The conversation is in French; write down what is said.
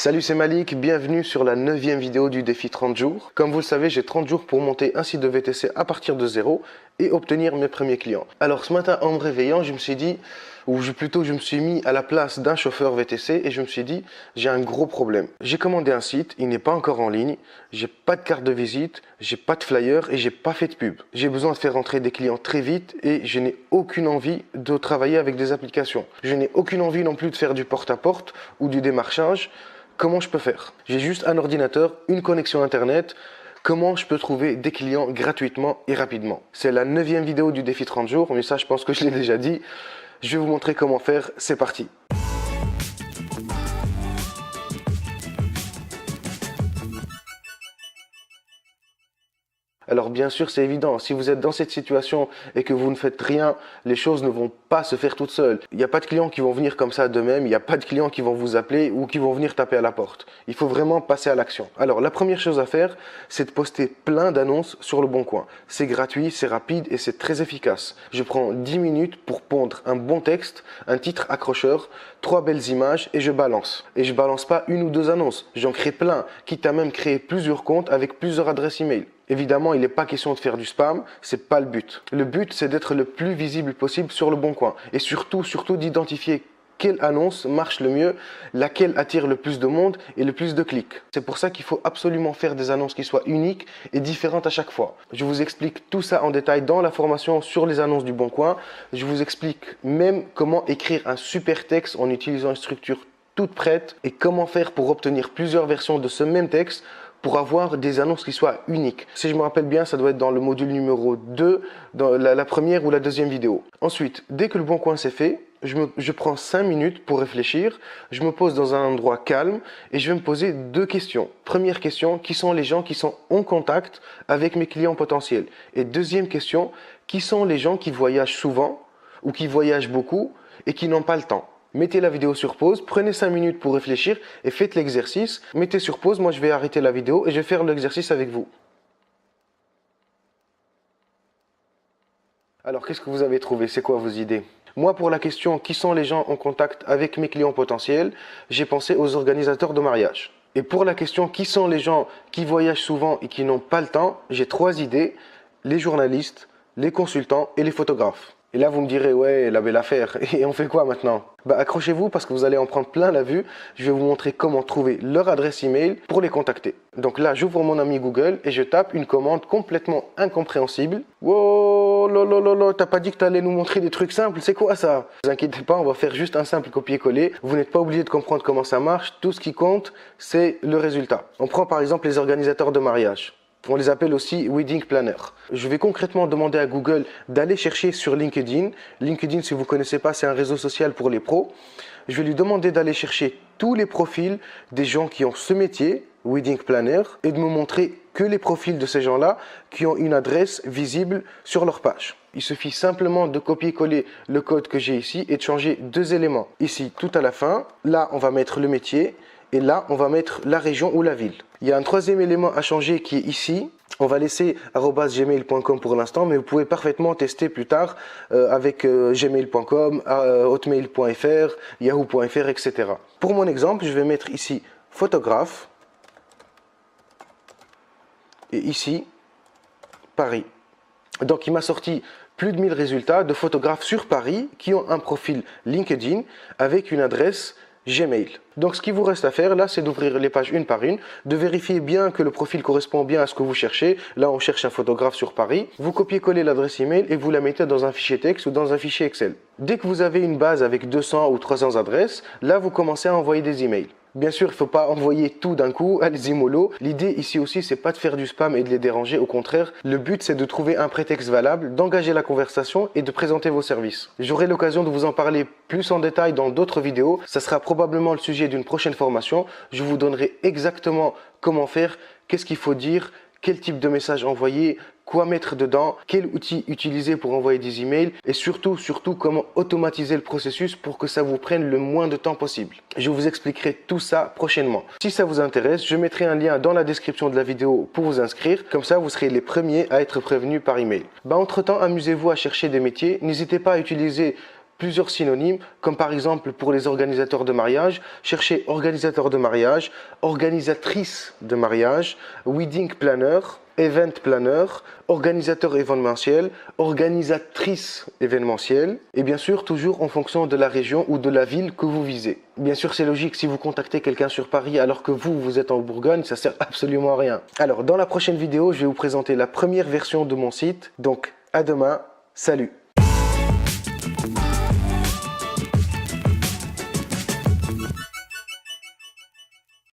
Salut, c'est Malik, bienvenue sur la 9e vidéo du défi 30 jours. Comme vous le savez, j'ai 30 jours pour monter un site de VTC à partir de zéro et obtenir mes premiers clients. Alors ce matin, en me réveillant, je me suis dit, je me suis mis à la place d'un chauffeur VTC et je me suis dit, j'ai un gros problème. J'ai commandé un site, il n'est pas encore en ligne, j'ai pas de carte de visite, j'ai pas de flyer et j'ai pas fait de pub. J'ai besoin de faire rentrer des clients très vite et je n'ai aucune envie de travailler avec des applications. Je n'ai aucune envie non plus de faire du porte-à-porte ou du démarchage. Comment je peux faire? J'ai juste un ordinateur, une connexion internet. Comment je peux trouver des clients gratuitement et rapidement? C'est la 9e vidéo du défi 30 jours, mais ça je pense que je l'ai déjà dit. Je vais vous montrer comment faire, c'est parti. Alors bien sûr, c'est évident, si vous êtes dans cette situation et que vous ne faites rien, les choses ne vont pas se faire toutes seules. Il n'y a pas de clients qui vont venir comme ça d'eux-mêmes, il n'y a pas de clients qui vont vous appeler ou qui vont venir taper à la porte. Il faut vraiment passer à l'action. Alors la première chose à faire, c'est de poster plein d'annonces sur le Bon Coin. C'est gratuit, c'est rapide et c'est très efficace. Je prends 10 minutes pour pondre un bon texte, un titre accrocheur, 3 belles images et je balance. Et je balance pas une ou deux annonces, j'en crée plein, quitte à même créer plusieurs comptes avec plusieurs adresses email. Évidemment, il n'est pas question de faire du spam, c'est pas le but. Le but, c'est d'être le plus visible possible sur le Bon Coin et surtout d'identifier quelle annonce marche le mieux, laquelle attire le plus de monde et le plus de clics. C'est pour ça qu'il faut absolument faire des annonces qui soient uniques et différentes à chaque fois. Je vous explique tout ça en détail dans la formation sur les annonces du Bon Coin. Je vous explique même comment écrire un super texte en utilisant une structure toute prête et comment faire pour obtenir plusieurs versions de ce même texte pour avoir des annonces qui soient uniques. Si je me rappelle bien, ça doit être dans le module numéro 2, dans la première ou la deuxième vidéo. Ensuite, dès que le Bon Coin c'est fait, je prends 5 minutes pour réfléchir, je me pose dans un endroit calme et je vais me poser 2 questions. Première question, qui sont les gens qui sont en contact avec mes clients potentiels? Et deuxième question, qui sont les gens qui voyagent souvent ou qui voyagent beaucoup et qui n'ont pas le temps? Mettez la vidéo sur pause, prenez 5 minutes pour réfléchir et faites l'exercice. Mettez sur pause, moi je vais arrêter la vidéo et je vais faire l'exercice avec vous. Alors qu'est-ce que vous avez trouvé? C'est quoi vos idées? Moi, pour la question qui sont les gens en contact avec mes clients potentiels, j'ai pensé aux organisateurs de mariage. Et pour la question qui sont les gens qui voyagent souvent et qui n'ont pas le temps, j'ai 3 idées: les journalistes, les consultants et les photographes. Et là, vous me direz, ouais, la belle affaire. Et on fait quoi maintenant? Accrochez-vous parce que vous allez en prendre plein la vue. Je vais vous montrer comment trouver leur adresse email pour les contacter. Donc là, j'ouvre mon ami Google et je tape une commande complètement incompréhensible. Wow, lolololo, t'as pas dit que t'allais nous montrer des trucs simples? C'est quoi ça? Ne vous inquiétez pas, on va faire juste un simple copier-coller. Vous n'êtes pas obligé de comprendre comment ça marche. Tout ce qui compte, c'est le résultat. On prend par exemple les organisateurs de mariage. On les appelle aussi wedding planner. Je vais concrètement demander à Google d'aller chercher sur LinkedIn. LinkedIn, si vous ne connaissez pas, c'est un réseau social pour les pros. Je vais lui demander d'aller chercher tous les profils des gens qui ont ce métier, wedding planner, et de me montrer que les profils de ces gens-là qui ont une adresse visible sur leur page. Il suffit simplement de copier-coller le code que j'ai ici et de changer 2 éléments. Ici, tout à la fin, là, on va mettre le métier. Et là, on va mettre la région ou la ville. Il y a un 3e élément à changer qui est ici. On va laisser @gmail.com pour l'instant, mais vous pouvez parfaitement tester plus tard avec gmail.com, hotmail.fr, yahoo.fr, etc. Pour mon exemple, je vais mettre ici photographe et ici Paris. Donc, il m'a sorti plus de 1000 résultats de photographes sur Paris qui ont un profil LinkedIn avec une adresse Gmail. Donc ce qu'il vous reste à faire là, c'est d'ouvrir les pages une par une, de vérifier bien que le profil correspond bien à ce que vous cherchez. Là, on cherche un photographe sur Paris. Vous copiez-collez l'adresse email et vous la mettez dans un fichier texte ou dans un fichier Excel. Dès que vous avez une base avec 200 ou 300 adresses, là, vous commencez à envoyer des emails. Bien sûr, il ne faut pas envoyer tout d'un coup, allez-y mollo. L'idée ici aussi, c'est pas de faire du spam et de les déranger. Au contraire, le but, c'est de trouver un prétexte valable, d'engager la conversation et de présenter vos services. J'aurai l'occasion de vous en parler plus en détail dans d'autres vidéos. Ça sera probablement le sujet d'une prochaine formation. Je vous donnerai exactement comment faire, qu'est-ce qu'il faut dire, quel type de message envoyer, quoi mettre dedans, quel outil utiliser pour envoyer des emails et surtout comment automatiser le processus pour que ça vous prenne le moins de temps possible. Je vous expliquerai tout ça prochainement. Si ça vous intéresse, je mettrai un lien dans la description de la vidéo pour vous inscrire. Comme ça, vous serez les premiers à être prévenus par email. Entre-temps, amusez-vous à chercher des métiers. N'hésitez pas à utiliser plusieurs synonymes, comme par exemple pour les organisateurs de mariage, cherchez organisateur de mariage, organisatrice de mariage, wedding planner, event planner, organisateur événementiel, organisatrice événementielle, et bien sûr toujours en fonction de la région ou de la ville que vous visez. Bien sûr, c'est logique, si vous contactez quelqu'un sur Paris alors que vous êtes en Bourgogne, ça sert absolument à rien. Alors, dans la prochaine vidéo, je vais vous présenter la première version de mon site. Donc, à demain, salut!